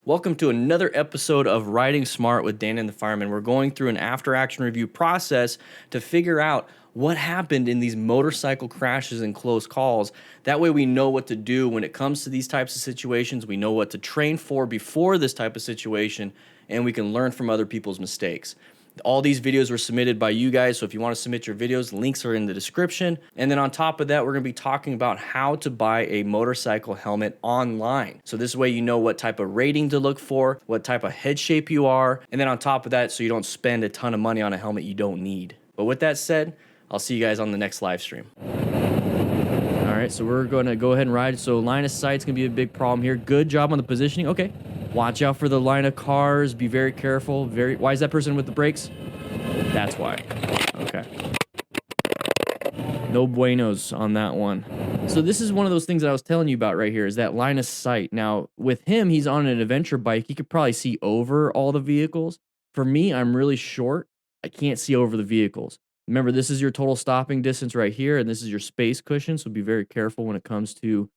Welcome to another episode of Riding Smart with Dan and the Fireman. We're going through an after-action review process to figure out what happened in these motorcycle crashes and close calls. That way we know what to do when it comes to these types of situations. We know what to train for before this type of situation, and we can learn from other people's mistakes. All these videos were submitted by you guys, so if you want to submit your videos, links are in the description. And then on top of that, we're going to be talking about how to buy a motorcycle helmet online. So this way you know what type of rating to look for, what type of head shape you are, and then on top of that, so you don't spend a ton of money on a helmet you don't need. But with that said, I'll see you guys on the next live stream. All right, so we're going to go ahead and ride. So line of sight's going to be a big problem here. Good job on the positioning. Okay. Watch out for the line of cars. Be very careful. Why is that person with the brakes? That's why. Okay. No buenos on that one. So this is one of those things that I was telling you about right here, is that line of sight. Now, with him, he's on an adventure bike. He could probably see over all the vehicles. For me, I'm really short. I can't see over the vehicles. Remember, this is your total stopping distance right here, and this is your space cushion, so be very careful when it comes to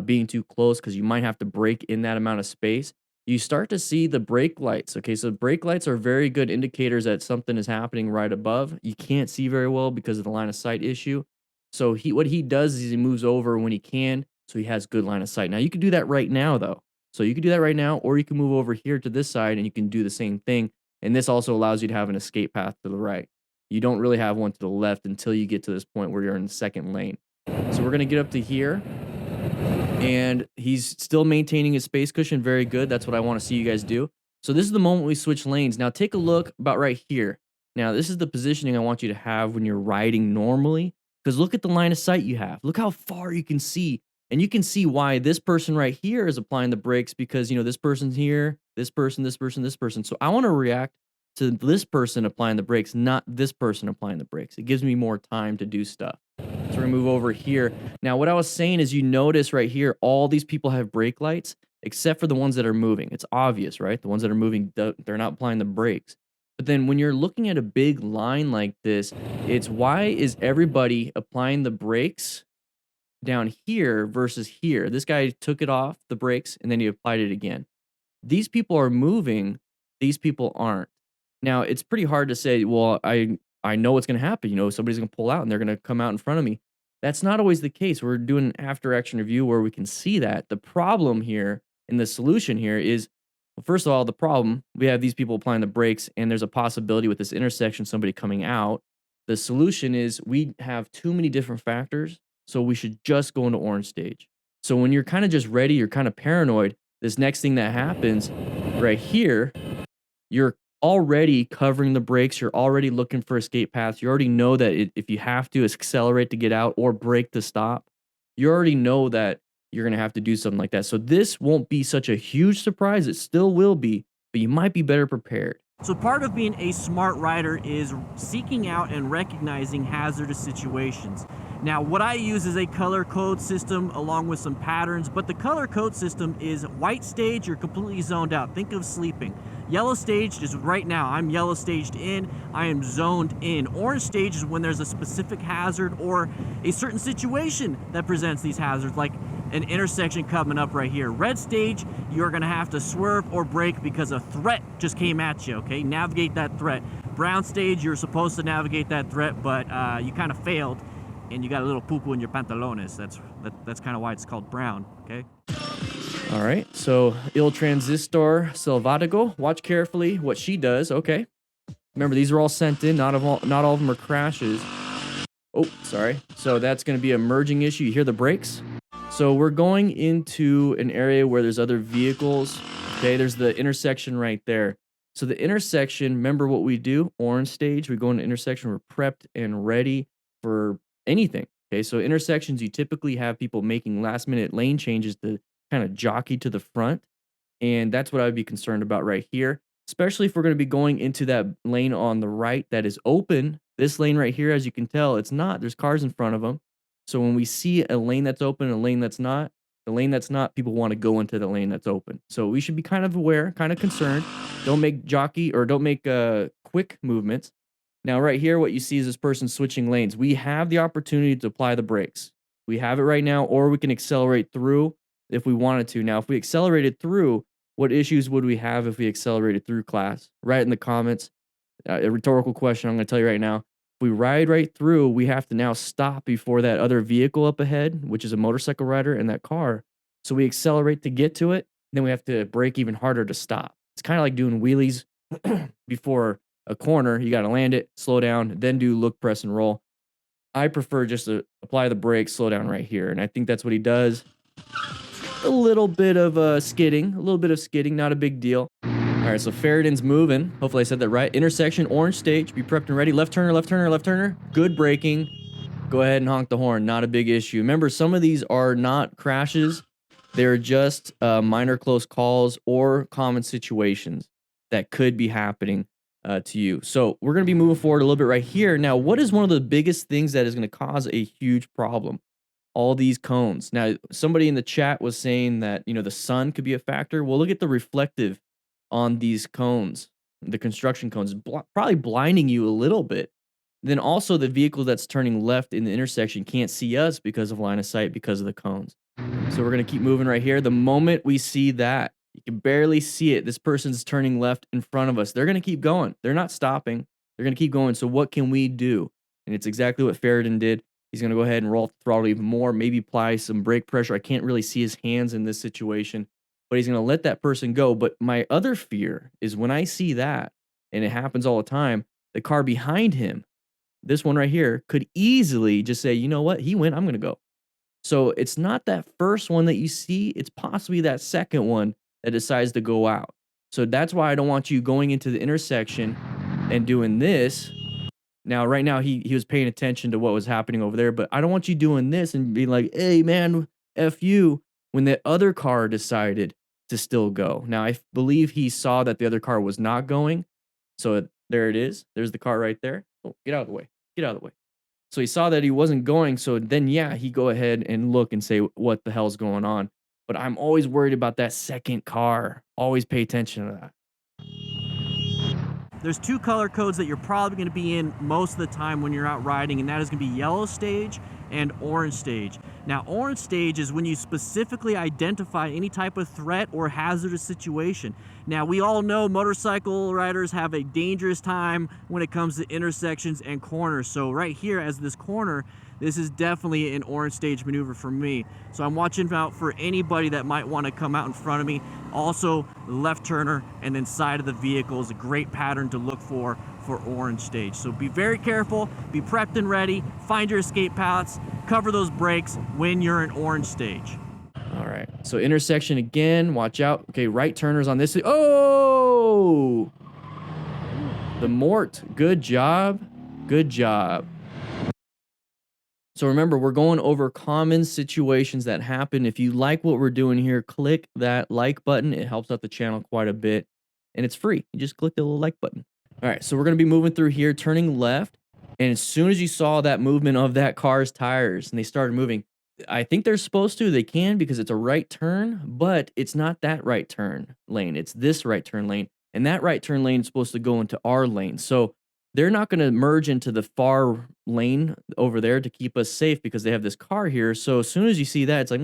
being too close, because you might have to brake in that amount of space. You start to see the brake lights. Okay, so brake lights are very good indicators that something is happening right above. You can't see very well because of the line of sight issue. So what he does is he moves over when he can, so he has good line of sight. Now, you can do that right now, though. So you can do that right now, or you can move over here to this side, and you can do the same thing. And this also allows you to have an escape path to the right. You don't really have one to the left until you get to this point where you're in the second lane. So we're going to get up to here. And he's still maintaining his space cushion. Very good. That's what I want to see you guys do. So this is the moment we switch lanes. Now take a look about right here. Now this is the positioning I want you to have when you're riding normally, because look at the line of sight you have. Look how far you can see. And you can see why this person right here is applying the brakes, because, you know, this person's here, this person, this person, this person. So I want to react to this person applying the brakes, not this person applying the brakes. It gives me more time to do stuff. So we're gonna move over here. Now, what I was saying is, you notice right here, all these people have brake lights, except for the ones that are moving. It's obvious, right? The ones that are moving, they're not applying the brakes. But then when you're looking at a big line like this, it's why is everybody applying the brakes down here versus here? This guy took it off the brakes and then he applied it again. These people are moving, these people aren't. Now, it's pretty hard to say, well, I know what's going to happen. You know, somebody's going to pull out and they're going to come out in front of me. That's not always the case. We're doing an after action review where we can see that. The problem here and the solution here is, well, first of all, the problem, we have these people applying the brakes, and there's a possibility with this intersection, somebody coming out. The solution is we have too many different factors, so we should just go into orange stage. So when you're kind of just ready, you're kind of paranoid, this next thing that happens right here, you're already covering the brakes. You're already looking for escape paths. You already know that if you have to accelerate to get out or brake to stop, you already know that you're going to have to do something like that. So this won't be such a huge surprise. It still will be, but you might be better prepared. So part of being a smart rider is seeking out and recognizing hazardous situations. Now, what I use is a color code system along with some patterns, but the color code system is white stage, you're completely zoned out. Think of sleeping. Yellow stage is right now, I'm yellow staged in, I am zoned in. Orange stage is when there's a specific hazard or a certain situation that presents these hazards, like an intersection coming up right here. Red stage, you're gonna have to swerve or brake because a threat just came at you, okay? Navigate that threat. Brown stage, you're supposed to navigate that threat, but you kind of failed, and you got a little poo-poo in your pantalones. That's kind of why it's called brown, okay? All right, so Il Transistor Selvatico. Watch carefully what she does. Okay. Remember, these are all sent in. Not all of them are crashes. Oh, sorry. So that's going to be a merging issue. You hear the brakes? So we're going into an area where there's other vehicles. Okay, there's the intersection right there. So the intersection, remember what we do? Orange stage, we go into intersection, we're prepped and ready for anything. Okay, so intersections, you typically have people making last minute lane changes to kind of jockey to the front. And that's what I would be concerned about right here, especially if we're going to be going into that lane on the right that is open. This lane right here, as you can tell, it's not. There's cars in front of them. So when we see a lane that's open and a lane that's not, the lane that's not, people want to go into the lane that's open. So we should be kind of aware, kind of concerned. Don't make quick movements. Now, right here, what you see is this person switching lanes. We have the opportunity to apply the brakes. We have it right now, or we can accelerate through if we wanted to. Now, if we accelerated through, What issues would we have if we accelerated through class? Write in the comments. A rhetorical question I'm going to tell you right now. If we ride right through, we have to now stop before that other vehicle up ahead, which is a motorcycle rider and that car. So we accelerate to get to it. Then we have to brake even harder to stop. It's kind of like doing wheelies before a corner. You got to land it, slow down, then do look, press, and roll. I prefer just to apply the brake, slow down right here. And I think that's what he does. A little bit of skidding, not a big deal. All right, so Faraden's moving. Hopefully I said that right. Intersection, orange stage. Be prepped and ready. Left turner, left turner, left turner. Good braking. Go ahead and honk the horn. Not a big issue. Remember, some of these are not crashes. They're just minor close calls or common situations that could be happening to you. So we're going to be moving forward a little bit right here. Now, what is one of the biggest things that is going to cause a huge problem? All these cones. Now, somebody in the chat was saying that, the sun could be a factor. Well, look at the reflective on these cones, the construction cones, probably blinding you a little bit. Then also the vehicle that's turning left in the intersection can't see us because of line of sight because of the cones. So we're going to keep moving right here. The moment we see that, you can barely see it. This person's turning left in front of us. They're going to keep going. They're not stopping. They're going to keep going. So what can we do? And it's exactly what Faraden did. He's going to go ahead and roll the throttle even more, maybe apply some brake pressure. I can't really see his hands in this situation, but he's going to let that person go. But my other fear is when I see that, and it happens all the time, the car behind him, this one right here, could easily just say, you know what, he went, I'm going to go. So it's not that first one that you see, it's possibly that second one that decides to go out. So that's why I don't want you going into the intersection and doing this. Now, right now, he was paying attention to what was happening over there, but I don't want you doing this and being like, hey, man, F you, when the other car decided to still go. Now, I believe he saw that the other car was not going. So there it is. There's the car right there. Oh, get out of the way. Get out of the way. So he saw that he wasn't going. So then, yeah, he go ahead and look and say, what the hell's going on? But I'm always worried about that second car. Always pay attention to that. There's two color codes that you're probably going to be in most of the time when you're out riding, and that is going to be yellow stage and orange stage. Now, orange stage is when you specifically identify any type of threat or hazardous situation. Now, we all know motorcycle riders have a dangerous time when it comes to intersections and corners. So right here, as this corner, this is definitely an orange stage maneuver for me. So I'm watching out for anybody that might want to come out in front of me. Also, left turner and then side of the vehicle is a great pattern to look for orange stage. So be very careful, be prepped and ready, find your escape paths, cover those brakes when you're in orange stage. All right, so intersection again, watch out. Okay, right turners on this. Oh! The Mort, good job, good job. So remember, we're going over common situations that happen. If you like what we're doing here, click that like button. It helps out the channel quite a bit, and it's free. You just click the little like button. All right, so we're going to be moving through here, turning left, and as soon as you saw that movement of that car's tires and they started moving, I think they're supposed to. They can because it's a right turn, but it's not that right turn lane. It's this right turn lane, and that right turn lane is supposed to go into our lane. So they're not going to merge into the far lane over there to keep us safe because they have this car here. So as soon as you see that, it's like,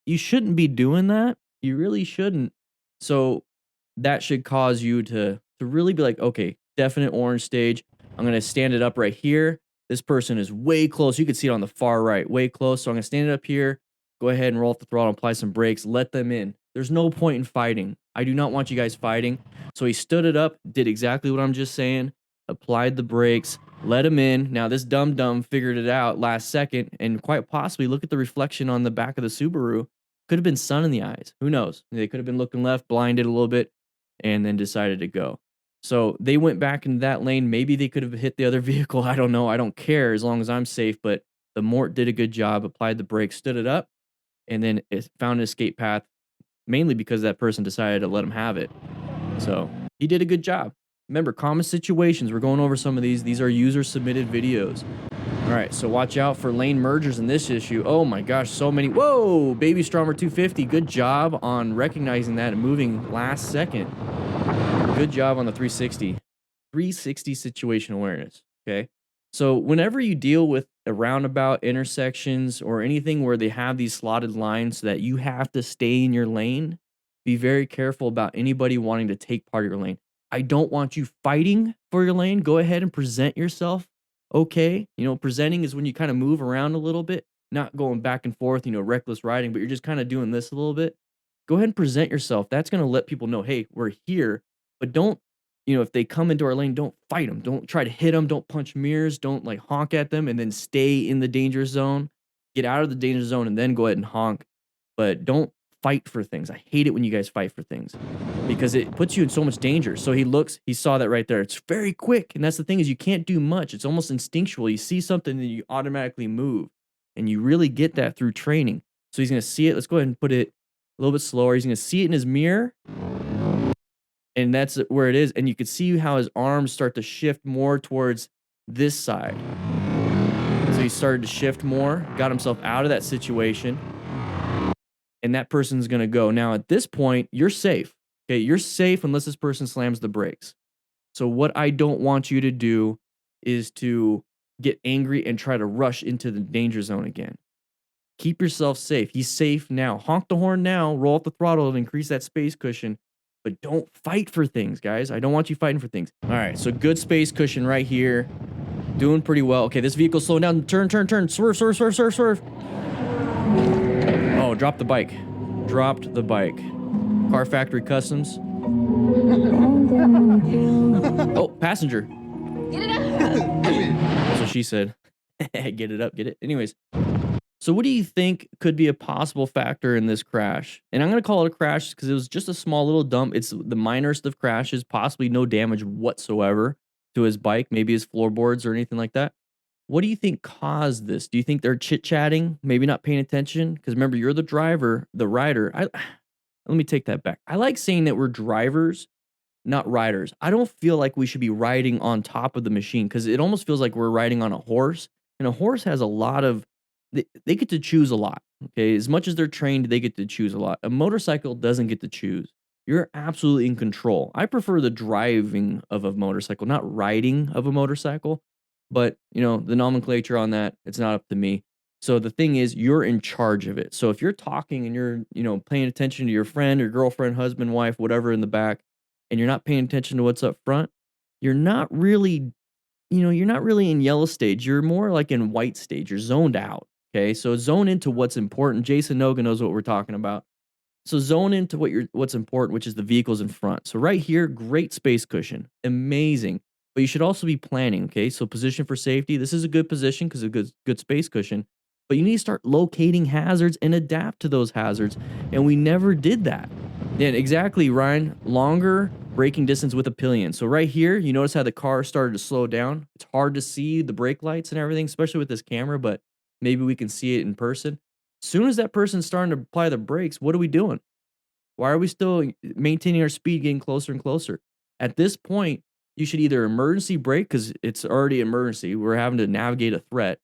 you shouldn't be doing that. You really shouldn't. So that should cause you to really be like, okay, definite orange stage. I'm going to stand it up right here. This person is way close. You can see it on the far right, way close. So I'm going to stand it up here. Go ahead and roll off the throttle, apply some brakes, let them in. There's no point in fighting. I do not want you guys fighting. So he stood it up, did exactly what I'm just saying. Applied the brakes, let him in. Now this dum-dum figured it out last second, and quite possibly, look at the reflection on the back of the Subaru. Could have been sun in the eyes. Who knows? They could have been looking left, blinded a little bit, and then decided to go. So they went back into that lane. Maybe they could have hit the other vehicle. I don't know. I don't care as long as I'm safe, but the Mort did a good job, applied the brakes, stood it up, and then it found an escape path, mainly because that person decided to let him have it. So he did a good job. Remember, common situations. We're going over some of these. These are user-submitted videos. All right, so watch out for lane mergers in this issue. Oh my gosh, so many. Whoa, Baby Stromer 250. Good job on recognizing that and moving last second. Good job on the 360. 360 situation awareness, okay? So whenever you deal with a roundabout, intersections, or anything where they have these slotted lines so that you have to stay in your lane, be very careful about anybody wanting to take part of your lane. I don't want you fighting for your lane. Go ahead and present yourself. Okay. Presenting is when you kind of move around a little bit, not going back and forth, reckless riding, but you're just kind of doing this a little bit. Go ahead and present yourself. That's going to let people know, hey, we're here. But don't, if they come into our lane, don't fight them. Don't try to hit them. Don't punch mirrors. Don't like honk at them and then stay in the danger zone. Get out of the danger zone and then go ahead and honk. But don't fight for things. I hate it when you guys fight for things because it puts you in so much danger. So he saw that right there. It's very quick. And that's the thing is you can't do much. It's almost instinctual. You see something and you automatically move. And you really get that through training. So he's going to see it. Let's go ahead and put it a little bit slower. He's going to see it in his mirror. And that's where it is. And you can see how his arms start to shift more towards this side. So he started to shift more, got himself out of that situation. And that person's going to go. Now, at this point, you're safe. Okay, you're safe unless this person slams the brakes. So what I don't want you to do is to get angry and try to rush into the danger zone again. Keep yourself safe. He's safe now. Honk the horn now, roll up the throttle and increase that space cushion. But don't fight for things, guys. I don't want you fighting for things. All right, so good space cushion right here. Doing pretty well. Okay, this vehicle's slowing down. Turn. Swerve. Oh, dropped the bike. Dropped the bike. Car Factory Customs. Oh, passenger. Get it up. That's what she said. Get it up, get it. Anyways, so what do you think could be a possible factor in this crash? And I'm going to call it a crash because it was just a small little dump. It's the minorest of crashes, possibly no damage whatsoever to his bike, maybe his floorboards or anything like that. What do you think caused this? Do you think they're chit-chatting, maybe not paying attention? Because remember, you're the driver, the rider. Let me take that back. I like saying that we're drivers, not riders. I don't feel like we should be riding on top of the machine because it almost feels like we're riding on a horse. And a horse has a lot of, they get to choose a lot. Okay. As much as they're trained, they get to choose a lot. A motorcycle doesn't get to choose. You're absolutely in control. I prefer the driving of a motorcycle, not riding of a motorcycle. But, the nomenclature on that, it's not up to me. So the thing is, you're in charge of it. So if you're talking and you're, paying attention to your friend or girlfriend, husband, wife, whatever in the back, and you're not paying attention to what's up front, you're not really, you're not really in yellow stage. You're more like in white stage. You're zoned out. Okay. So zone into what's important. Jason Noga knows what we're talking about. So zone into what's important, which is the vehicles in front. So right here, great space cushion. Amazing. But you should also be planning, okay? So position for safety. This is a good position because of good space cushion. But you need to start locating hazards and adapt to those hazards. And we never did that. Yeah, exactly, Ryan. Longer braking distance with a pillion. So right here, you notice how the car started to slow down. It's hard to see the brake lights and everything, especially with this camera, but maybe we can see it in person. As soon as that person's starting to apply the brakes, what are we doing? Why are we still maintaining our speed, getting closer and closer? At this point, you should either emergency brake because it's already emergency. We're having to navigate a threat,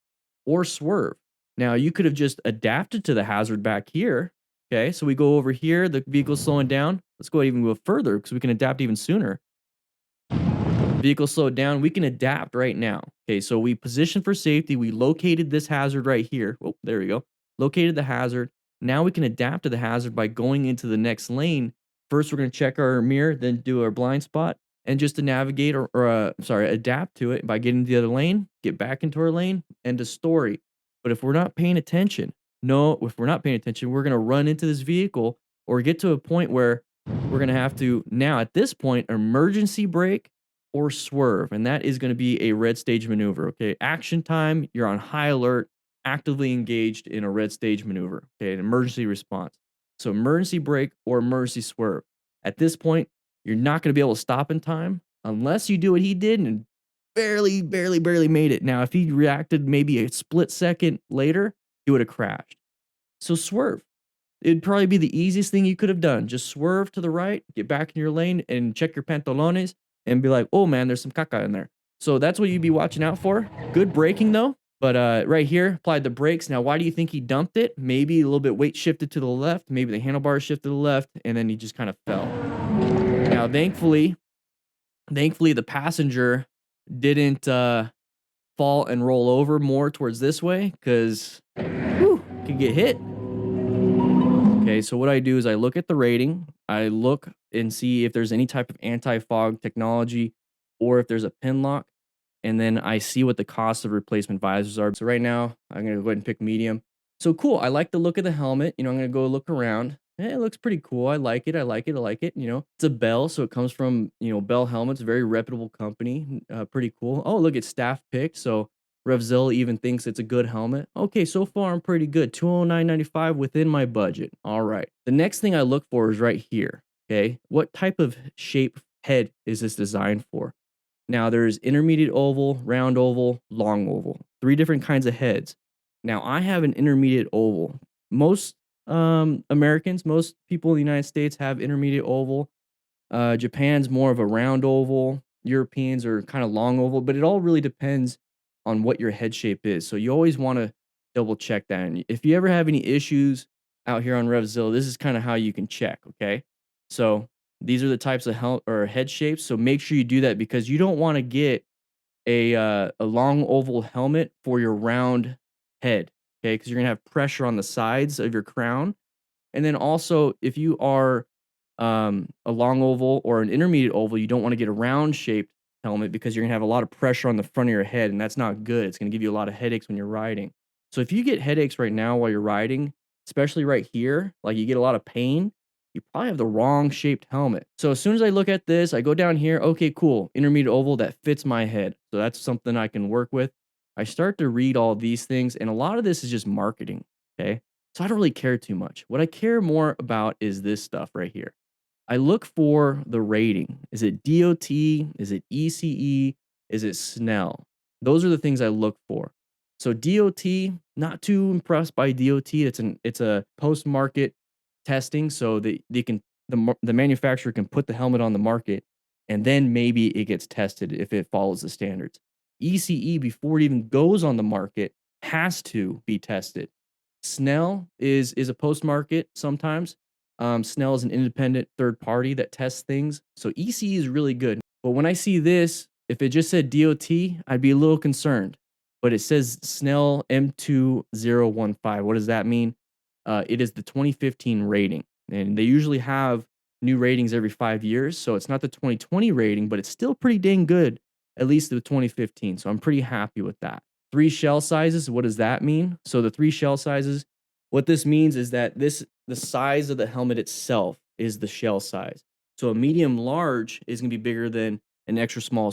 or swerve. Now, you could have just adapted to the hazard back here. Okay, so we go over here. The vehicle's slowing down. Let's go even go further because we can adapt even sooner. Vehicle slowed down. We can adapt right now. Okay, so we positioned for safety. We located this hazard right here. Oh, there we go. Located the hazard. Now we can adapt to the hazard by going into the next lane. First, we're going to check our mirror, then do our blind spot. And just to navigate adapt to it by getting to the other lane, get back into our lane, end of story. But if we're not paying attention, we're going to run into this vehicle or get to a point where we're going to have to, now at this point, emergency brake or swerve. And that is going to be a red stage maneuver. Okay. Action time, you're on high alert, actively engaged in a red stage maneuver. Okay. An emergency response. So emergency brake or emergency swerve. At this point, you're not going to be able to stop in time unless you do what he did and barely made it. Now, if he reacted maybe a split second later, he would have crashed. So swerve. It'd probably be the easiest thing you could have done. Just swerve to the right, get back in your lane, and check your pantalones and be like, oh man, there's some caca in there. So that's what you'd be watching out for. Good braking though. But right here, applied the brakes. Now, why do you think he dumped it? Maybe a little bit weight shifted to the left. Maybe the handlebars shifted to the left, and then he just kind of fell. Now, thankfully, the passenger didn't fall and roll over more towards this way because could get hit. Okay, so what I do is I look at the rating, I look and see if there's any type of anti-fog technology or if there's a pin lock, and then I see what the cost of replacement visors are. So right now, I'm gonna go ahead and pick medium. So cool, I like the look of the helmet. I'm gonna go look around. It looks pretty cool. I like it. I like it. I like it. It's a Bell, so it comes from Bell Helmets, very reputable company. Pretty cool. Oh, look, it's staff picked. So Revzilla even thinks it's a good helmet. Okay, so far I'm pretty good. 209.95 within my budget. All right. The next thing I look for is right here. Okay, what type of shape head is this designed for? Now there's intermediate oval, round oval, long oval. 3 different kinds of heads. Now I have an intermediate oval. Most Americans, most people in the United States have intermediate oval. Japan's more of a round oval. Europeans are kind of long oval, but it all really depends on what your head shape is. So you always want to double check that. And if you ever have any issues out here on Revzilla, this is kind of how you can check. Okay, so these are the types of head shapes. So make sure you do that because you don't want to get a long oval helmet for your round head. Okay, because you're gonna have pressure on the sides of your crown, and then also if you are a long oval or an intermediate oval, you don't want to get a round shaped helmet because you're gonna have a lot of pressure on the front of your head, and that's not good. It's gonna give you a lot of headaches when you're riding. So if you get headaches right now while you're riding, especially right here, like you get a lot of pain, you probably have the wrong shaped helmet. So as soon as I look at this, I go down here. Okay, cool. Intermediate oval that fits my head. So that's something I can work with. I start to read all these things, and a lot of this is just marketing. Okay. So I don't really care too much. What I care more about is this stuff right here. I look for the rating. Is it DOT? Is it ECE? Is it Snell? Those are the things I look for. So DOT, not too impressed by DOT. It's a post market testing, so the manufacturer can put the helmet on the market, and then maybe it gets tested if it follows the standards. ECE before it even goes on the market has to be tested. Snell is a post market sometimes. Snell is an independent third party that tests things. So ECE is really good. But when I see this, if it just said DOT, I'd be a little concerned. But it says Snell M2015. What does that mean? It is the 2015 rating. And they usually have new ratings every 5 years. So it's not the 2020 rating, but it's still pretty dang good, at least the 2015. So I'm pretty happy with that. 3 shell sizes, what does that mean? So the 3 shell sizes, what this means is that the size of the helmet itself is the shell size. So a medium large is going to be bigger than an extra small,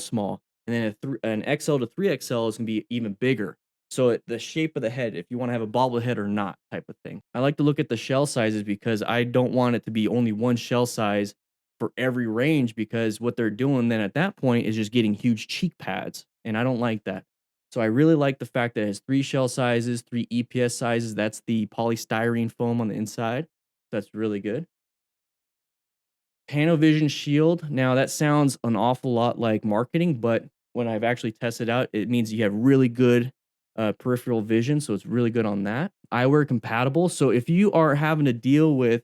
and then an XL to 3XL is going to be even bigger. So the shape of the head, if you want to have a bobblehead or not type of thing. I like to look at the shell sizes because I don't want it to be only one shell size for every range, because what they're doing then at that point is just getting huge cheek pads, and I don't like that. So I really like the fact that it has 3 shell sizes, 3 EPS sizes. That's the polystyrene foam on the inside. That's really good. Panovision shield. Now that sounds an awful lot like marketing, but when I've actually tested out, it means you have really good peripheral vision. So it's really good on that. Eyewear compatible. So if you are having to deal with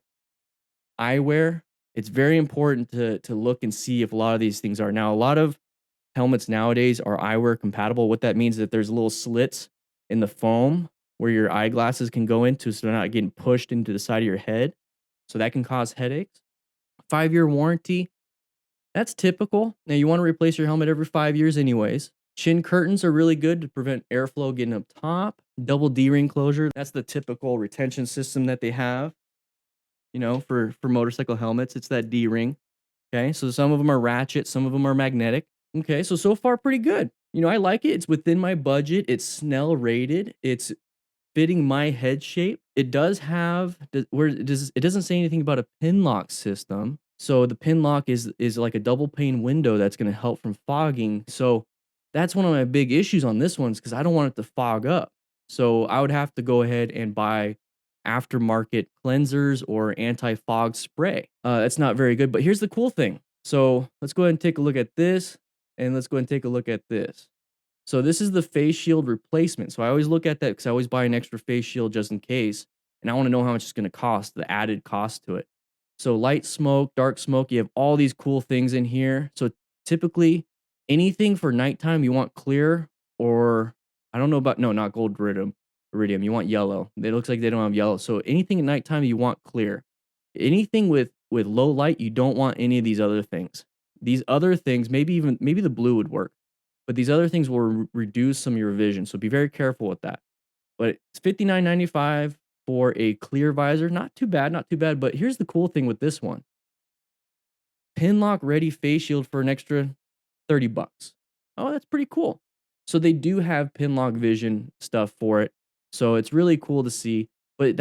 eyewear, it's very important to look and see if a lot of these things are. Now, a lot of helmets nowadays are eyewear compatible. What that means is that there's little slits in the foam where your eyeglasses can go into, so they're not getting pushed into the side of your head. So that can cause headaches. 5-year warranty. That's typical. Now you want to replace your helmet every 5 years anyways. Chin curtains are really good to prevent airflow getting up top. Double D-ring closure. That's the typical retention system that they have. For motorcycle helmets, it's that D-ring. Okay, so some of them are ratchet, some of them are magnetic. Okay, so far pretty good. I like it. It's within my budget. It's Snell rated. It's fitting my head shape. It does have it doesn't say anything about a pin lock system. So the pin lock is like a double pane window that's going to help from fogging. So that's one of my big issues on this one, because I don't want it to fog up. So I would have to go ahead and buy aftermarket cleansers or anti-fog spray. That's not very good, but here's the cool thing. So let's go ahead and take a look at this, and let's go ahead and take a look at this. So this is the face shield replacement. So I always look at that because I always buy an extra face shield just in case, and I want to know how much it's going to cost, the added cost to it. So light smoke, dark smoke, you have all these cool things in here. So typically anything for nighttime you want clear, or I don't know about, no, not gold iridium. iridium. You want yellow. It looks like they don't have yellow. So anything at nighttime you want clear. Anything with low light, you don't want any of these other things. These other things, maybe the blue would work, but these other things will reduce some of your vision. So be very careful with that. But it's $59.95 for a clear visor. Not too bad, not too bad. But here's the cool thing with this one. Pin lock ready face shield for an extra $30. Oh, that's pretty cool. So they do have pin lock vision stuff for it. So it's really cool to see. But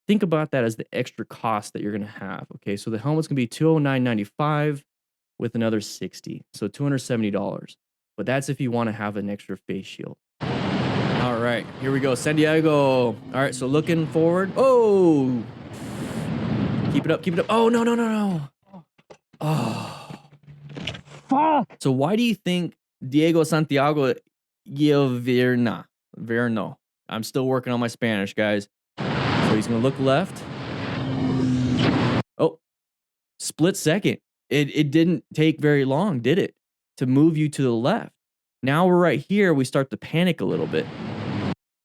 think about that as the extra cost that you're gonna have. Okay, so the helmet's gonna be $209.95 with another $60. So $270. But that's if you want to have an extra face shield. All right, here we go, San Diego. All right, so looking forward. Oh, keep it up, keep it up. Oh, no. Oh, Fuck! so why do you think Diego Santiago Verno? I'm still working on my Spanish, guys. So he's gonna look left. Oh, split second. It didn't take very long, did it, to move you to the left? Now we're right here. We start to panic a little bit.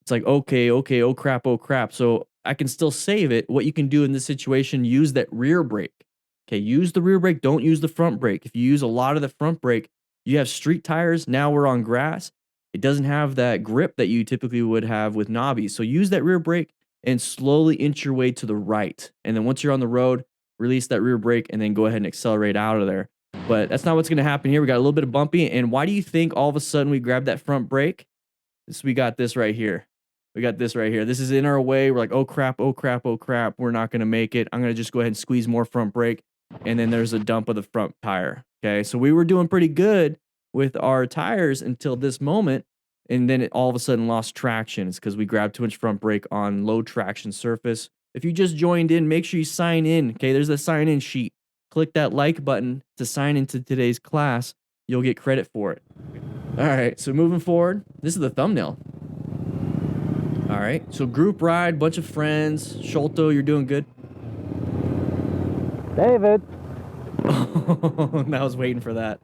It's like, okay, oh crap. So I can still save it. What you can do in this situation, use that rear brake. Okay, use the rear brake. Don't use the front brake. If you use a lot of the front brake, you have street tires. Now we're on grass. It doesn't have that grip that you typically would have with knobbies. So use that rear brake and slowly inch your way to the right. And then once you're on the road, release that rear brake and then go ahead and accelerate out of there. But that's not what's going to happen here. We got a little bit of bumpy. And why do you think all of a sudden we grabbed that front brake? We got this right here. This is in our way. We're like, oh crap. We're not going to make it. I'm going to just go ahead and squeeze more front brake. And then there's a dump of the front tire. Okay. So we were doing pretty good with our tires until this moment. And then it all of a sudden lost traction. It's because we grabbed too much front brake on low traction surface. If you just joined in, make sure you sign in. Okay. There's a sign in sheet. Click that like button to sign into today's class. You'll get credit for it. All right, so moving forward, this is the thumbnail. All right, so group ride, bunch of friends. Sholto, you're doing good. David, I was waiting for that.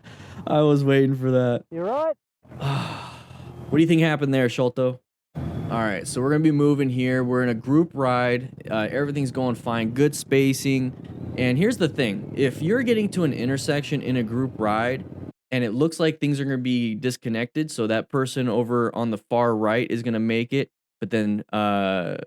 you right? What do you think happened there, Sholto? All right, so we're gonna be moving here. We're in a group ride. Everything's going fine, good spacing. And here's the thing. If you're getting to an intersection in a group ride and it looks like things are gonna be disconnected, so that person over on the far right is gonna make it, but then I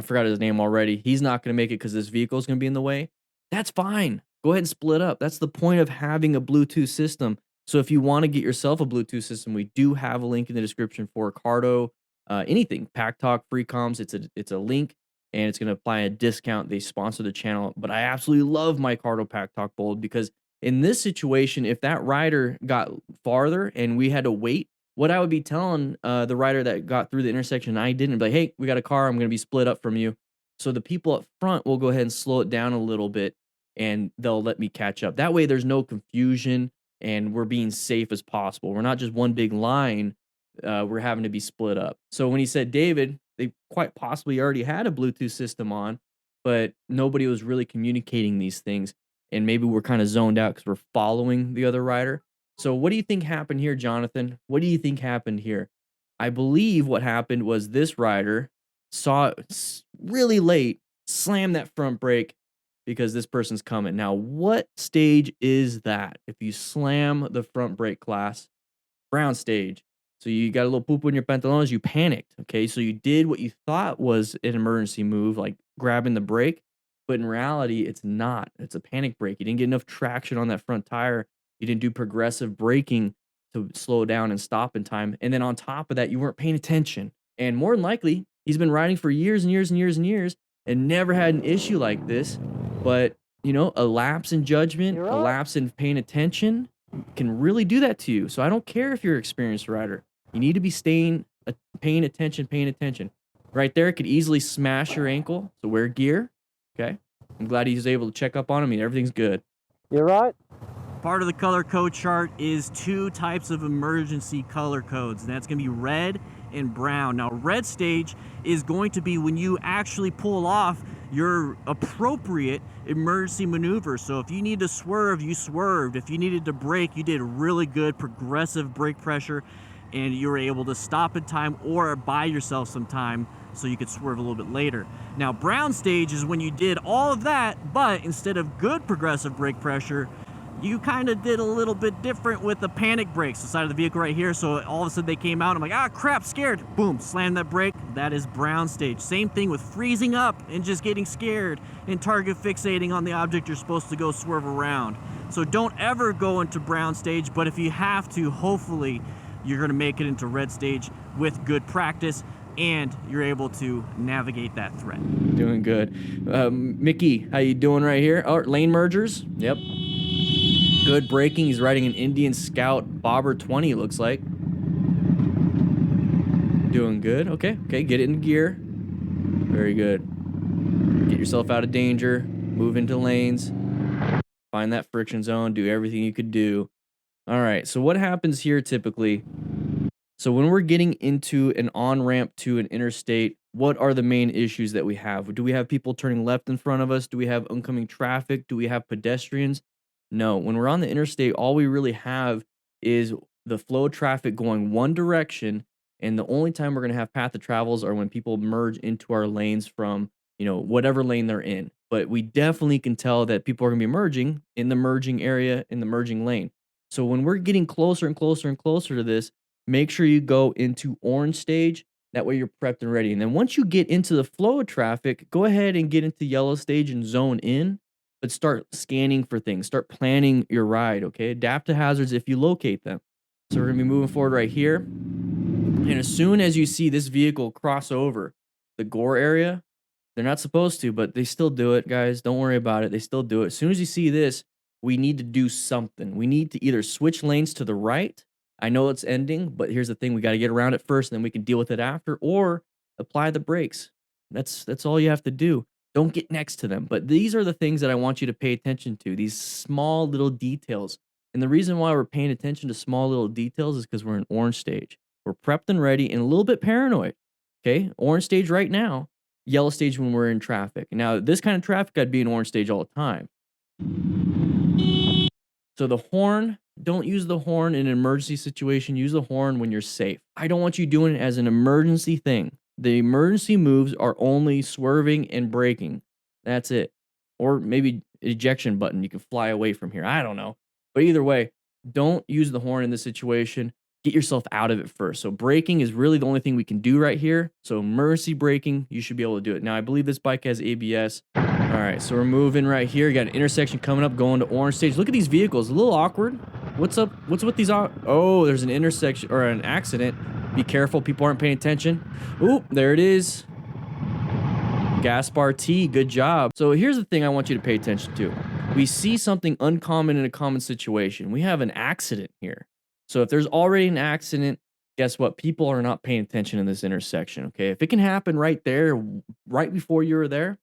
forgot his name already. He's not gonna make it because this vehicle is gonna be in the way. That's fine. Go ahead and split up. That's the point of having a Bluetooth system. So if you want to get yourself a Bluetooth system, we do have a link in the description for Cardo. Anything, Pack Talk, Free Comms, it's a link and it's going to apply a discount. They sponsor the channel, but I absolutely love my Cardo Pack Talk Bold because in this situation, if that rider got farther and we had to wait, what I would be telling the rider that got through the intersection and I didn't, be like, hey, we got a car, I'm going to be split up from you. So the people up front will go ahead and slow it down a little bit and they'll let me catch up. That way there's no confusion and we're being safe as possible. We're not just one big line. We're having to be split up. So when he said David, they quite possibly already had a Bluetooth system on, but nobody was really communicating these things. And maybe we're kind of zoned out because we're following the other rider. So what do you think happened here, Jonathan? What do you think happened here? I believe what happened was this rider saw it really late, slammed that front brake because this person's coming. Now, what stage is that? If you slam the front brake, class, brown stage. So you got a little poop in your pantalones, you panicked, okay? So you did what you thought was an emergency move, like grabbing the brake, but in reality, it's not. It's a panic brake. You didn't get enough traction on that front tire. You didn't do progressive braking to slow down and stop in time. And then on top of that, you weren't paying attention. And more than likely, he's been riding for years and years and years and years and never had an issue like this. But, you know, a lapse in judgment, a lapse in paying attention can really do that to you. So I don't care if you're an experienced rider. You need to be paying attention. Right there, it could easily smash your ankle. So wear gear. Okay. I'm glad he was able to check up on him and everything's good. You're right. Part of the color code chart is 2 types of emergency color codes, and that's going to be red and brown. Now, red stage is going to be when you actually pull off your appropriate emergency maneuver. So if you need to swerve, you swerved. If you needed to brake, you did really good progressive brake pressure. and you were able to stop in time or buy yourself some time so you could swerve a little bit later. Now, brown stage is when you did all of that, but instead of good progressive brake pressure, you kind of did a little bit different with the panic brakes, the side of the vehicle right here. So all of a sudden they came out, I'm like, ah, crap, scared. Boom, slam that brake. That is brown stage. Same thing with freezing up and just getting scared and target fixating on the object you're supposed to go swerve around. So don't ever go into brown stage, but if you have to, hopefully you're gonna make it into red stage with good practice and you're able to navigate that threat. Doing good. Mickey, how you doing right here? Oh, lane mergers. Yep. Good braking. He's riding an Indian Scout Bobber 20, it looks like. Doing good. Okay, get it in gear. Very good. Get yourself out of danger. Move into lanes. Find that friction zone. Do everything you could do. All right, so what happens here typically? So when we're getting into an on-ramp to an interstate, what are the main issues that we have? Do we have people turning left in front of us? Do we have oncoming traffic? Do we have pedestrians? No, when we're on the interstate, all we really have is the flow of traffic going one direction, and the only time we're going to have path of travels are when people merge into our lanes from, whatever lane they're in. But we definitely can tell that people are going to be merging in the merging area, in the merging lane. So when we're getting closer and closer and closer to this, make sure you go into orange stage. That way you're prepped and ready. And then once you get into the flow of traffic, go ahead and get into yellow stage and zone in. But start scanning for things. Start planning your ride, okay? Adapt to hazards if you locate them. So we're going to be moving forward right here. And as soon as you see this vehicle cross over the gore area, they're not supposed to, but they still do it, guys. Don't worry about it. They still do it. As soon as you see this, we need to do something. We need to either switch lanes to the right. I know it's ending, but here's the thing. We got to get around it first, and then we can deal with it after, or apply the brakes. That's all you have to do. Don't get next to them. But these are the things that I want you to pay attention to, these small little details. And the reason why we're paying attention to small little details is because we're in orange stage. We're prepped and ready and a little bit paranoid. Okay? Orange stage right now, yellow stage when we're in traffic. Now, this kind of traffic, I'd be in orange stage all the time. So the horn, don't use the horn in an emergency situation. Use the horn when you're safe. I don't want you doing it as an emergency thing. The emergency moves are only swerving and braking. That's it. Or maybe ejection button. You can fly away from here. I don't know. But either way, don't use the horn in this situation. Get yourself out of it first. So braking is really the only thing we can do right here. So emergency braking, you should be able to do it. Now, I believe this bike has ABS. All right, so we're moving right here. You got an intersection coming up, going to orange stage. Look at these vehicles. A little awkward. What's up? What's with these? Oh, there's an intersection or an accident. Be careful. People aren't paying attention. Oop, there it is. Gaspar T, good job. So here's the thing I want you to pay attention to. We see something uncommon in a common situation. We have an accident here. So if there's already an accident, guess what? People are not paying attention in this intersection, okay? If it can happen right there, right before you were there,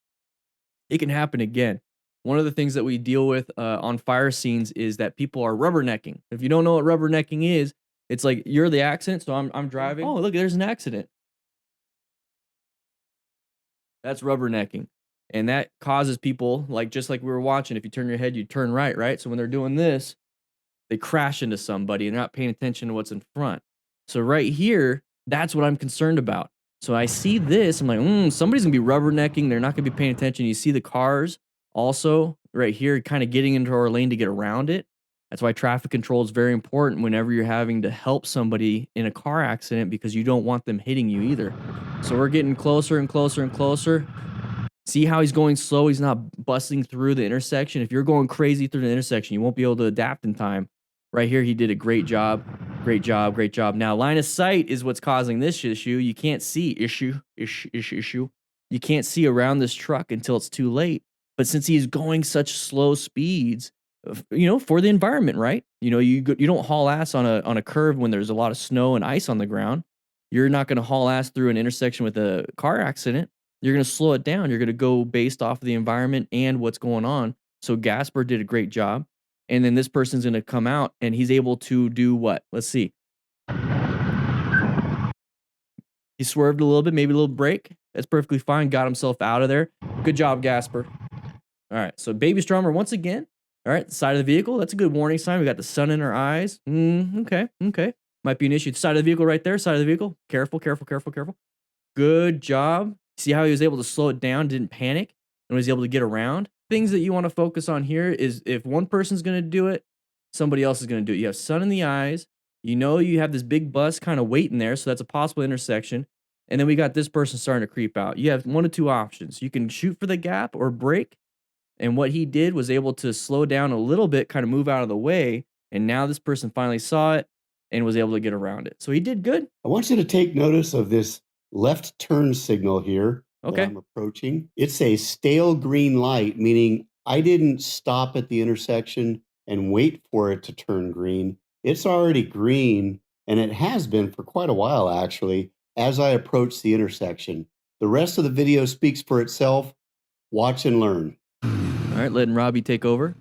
it can happen again. One of the things that we deal with on fire scenes is that people are rubbernecking. If you don't know what rubbernecking is, it's like you're the accident, so I'm driving. Oh, look, there's an accident. That's rubbernecking. And that causes people, just like we were watching, if you turn your head, you turn right, right? So when they're doing this, they crash into somebody and they're not paying attention to what's in front. So right here, that's what I'm concerned about. So I see this, I'm like, somebody's gonna be rubbernecking. They're not gonna be paying attention. You see the cars also right here kind of getting into our lane to get around it. That's why traffic control is very important whenever you're having to help somebody in a car accident, because you don't want them hitting you either. So we're getting closer and closer and closer. See how he's going slow? He's not busting through the intersection. If you're going crazy through the intersection, you won't be able to adapt in time. Right here, he did a great job. Great job, great job. Now, line of sight is what's causing this issue. You can't see issue. You can't see around this truck until it's too late. But since he's going such slow speeds, for the environment, right? You don't haul ass on a curve when there's a lot of snow and ice on the ground. You're not going to haul ass through an intersection with a car accident. You're going to slow it down. You're going to go based off of the environment and what's going on. So Gasper did a great job. And then this person's going to come out and he's able to do what? Let's see. He swerved a little bit, maybe a little brake. That's perfectly fine. Got himself out of there. Good job, Gasper. All right. So baby strummer once again. All right. The side of the vehicle. That's a good warning sign. We got the sun in our eyes. Okay. Might be an issue. Side of the vehicle right there. Side of the vehicle. Careful, careful, careful, careful. Good job. See how he was able to slow it down, didn't panic, and was able to get around? Things that you want to focus on here is if one person's going to do it, somebody else is going to do it. You have sun in the eyes. You know you have this big bus kind of waiting there, so that's a possible intersection. And then we got this person starting to creep out. You have one of two options. You can shoot for the gap or brake. And what he did was able to slow down a little bit, kind of move out of the way. And now this person finally saw it and was able to get around it. So he did good. I want you to take notice of this left turn signal here that Okay. I'm approaching. It's a stale green light, meaning I didn't stop at the intersection and wait for it to turn green. It's already green, and it has been for quite a while, actually, as I approach the intersection. The rest of the video speaks for itself. Watch and learn. All right, letting Robbie take over.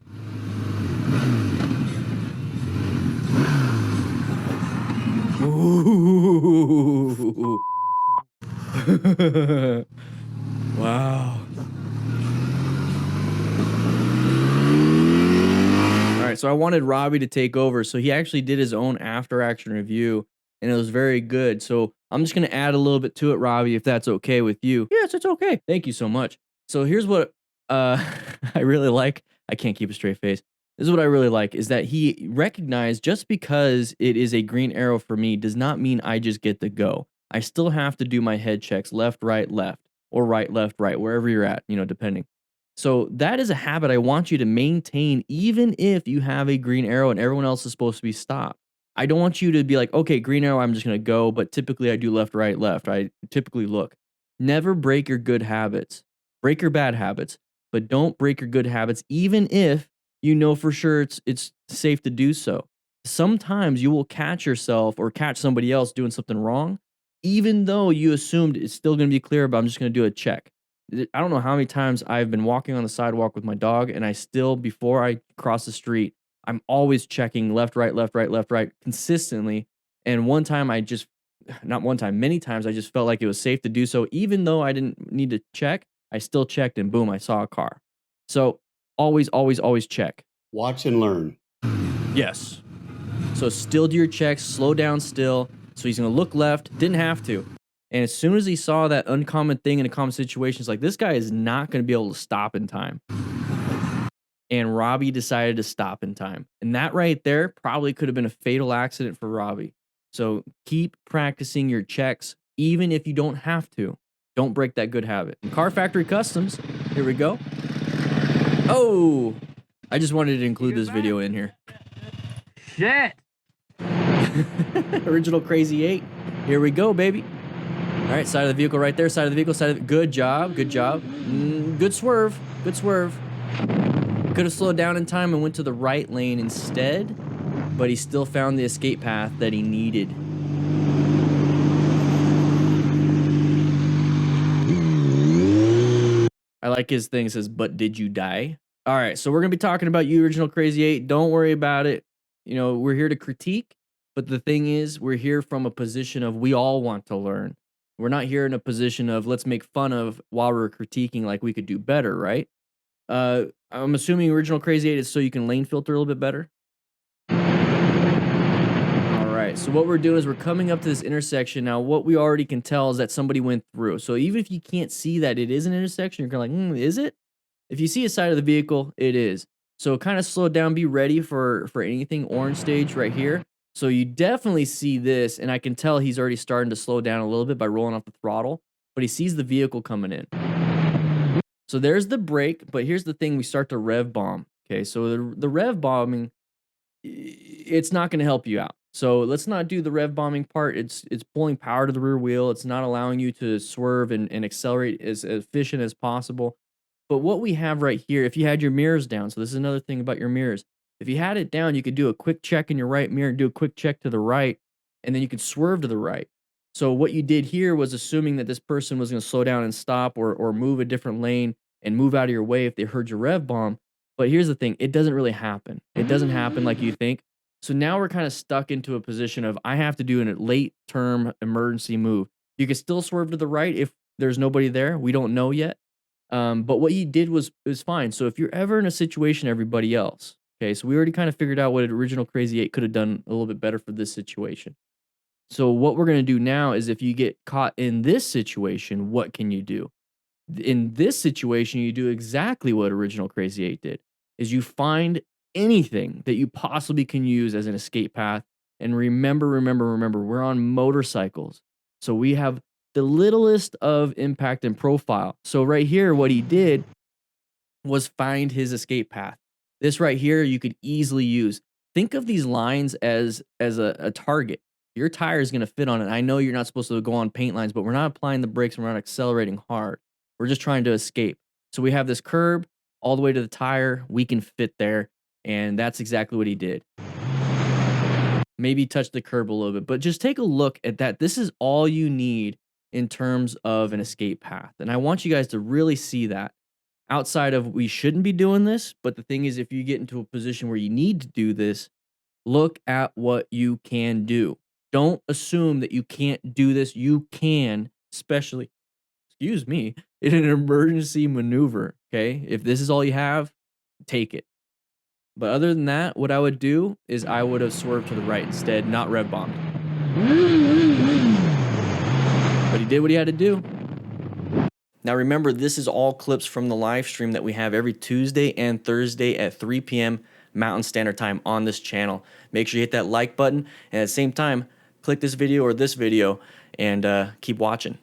Ooh. Wow. All right, so I wanted Robbie to take over. So he actually did his own after action review, and it was very good. So I'm just going to add a little bit to it, Robbie, if that's okay with you. Yes, it's okay. Thank you so much. So here's what I really like. I can't keep a straight face. This is what I really like is that he recognized just because it is a green arrow for me does not mean I just get to go. I still have to do my head checks left, right, or right, left, right, wherever you're at, depending. So that is a habit I want you to maintain even if you have a green arrow and everyone else is supposed to be stopped. I don't want you to be like, okay, green arrow, I'm just going to go, but typically I do left, right, left. I typically look. Never break your good habits. Break your bad habits, but don't break your good habits even if you know for sure it's safe to do so. Sometimes you will catch yourself or catch somebody else doing something wrong, even though you assumed it's still going to be clear, but I'm just going to do a check. I don't know how many times I've been walking on the sidewalk with my dog, and I still, before I cross the street, I'm always checking left, right, left, right, left, right consistently. And one time not one time, many times I just felt like it was safe to do so. Even though I didn't need to check, I still checked and boom, I saw a car. So always, always, always check. Watch and learn. Yes. So still do your checks, slow down still. So he's going to look left, didn't have to. And as soon as he saw that uncommon thing in a common situation, it's like, this guy is not going to be able to stop in time. And Robbie decided to stop in time. And that right there probably could have been a fatal accident for Robbie. So keep practicing your checks, even if you don't have to. Don't break that good habit. And Car Factory Customs, here we go. Oh, I just wanted to include this video in here. Shit. Original Crazy 8. Here we go, baby. All right, side of the vehicle right there. Side of the vehicle, good job, good job. Good swerve, good swerve. Could have slowed down in time and went to the right lane instead, but he still found the escape path that he needed. I like his thing. It says, but did you die? All right, so we're going to be talking about you, Original Crazy 8. Don't worry about it. We're here to critique, but the thing is, we're here from a position of we all want to learn. We're not here in a position of let's make fun of while we're critiquing like we could do better, right? I'm assuming Original Crazy 8 is so you can lane filter a little bit better. All right, so what we're doing is we're coming up to this intersection. Now, what we already can tell is that somebody went through. So even if you can't see that it is an intersection, you're kind of like, is it? If you see a side of the vehicle, it is. So kind of slow down, be ready for anything orange stage right here. So you definitely see this, and I can tell he's already starting to slow down a little bit by rolling off the throttle, but he sees the vehicle coming in. So there's the brake, but here's the thing, we start to rev bomb. Okay, so the rev bombing, it's not going to help you out. So let's not do the rev bombing part. It's pulling power to the rear wheel. It's not allowing you to swerve and accelerate as efficient as possible. But what we have right here, if you had your mirrors down, so this is another thing about your mirrors. If you had it down, you could do a quick check in your right mirror and do a quick check to the right, and then you could swerve to the right. So what you did here was assuming that this person was going to slow down and stop or move a different lane and move out of your way if they heard your rev bomb. But here's the thing, it doesn't really happen. It doesn't happen like you think. So now we're kind of stuck into a position of I have to do a late term emergency move. You can still swerve to the right if there's nobody there. We don't know yet. But what he did was fine. So if you're ever in a situation, everybody else, okay, so we already kind of figured out what Original Crazy 8 could have done a little bit better for this situation. So what we're going to do now is if you get caught in this situation, what can you do? In this situation, you do exactly what Original Crazy 8 did, is you find anything that you possibly can use as an escape path. And remember, we're on motorcycles. So we have the littlest of impact and profile. So right here, what he did was find his escape path. This right here, you could easily use. Think of these lines as a target. Your tire is going to fit on it. I know you're not supposed to go on paint lines, but we're not applying the brakes and we're not accelerating hard. We're just trying to escape. So we have this curb all the way to the tire. We can fit there. And that's exactly what he did. Maybe touch the curb a little bit, but just take a look at that. This is all you need in terms of an escape path. And I want you guys to really see that. Outside of we shouldn't be doing this, but the thing is, if you get into a position where you need to do this, look at what you can do. Don't assume that you can't do this. You can, especially, excuse me, in an emergency maneuver. Okay. If this is all you have, take it. But other than that, what I would do is I would have swerved to the right instead, not rev bombed. But he did what he had to do. Now remember, this is all clips from the live stream that we have every Tuesday and Thursday at 3 p.m. Mountain Standard Time on this channel. Make sure you hit that like button, and at the same time, click this video or this video and keep watching.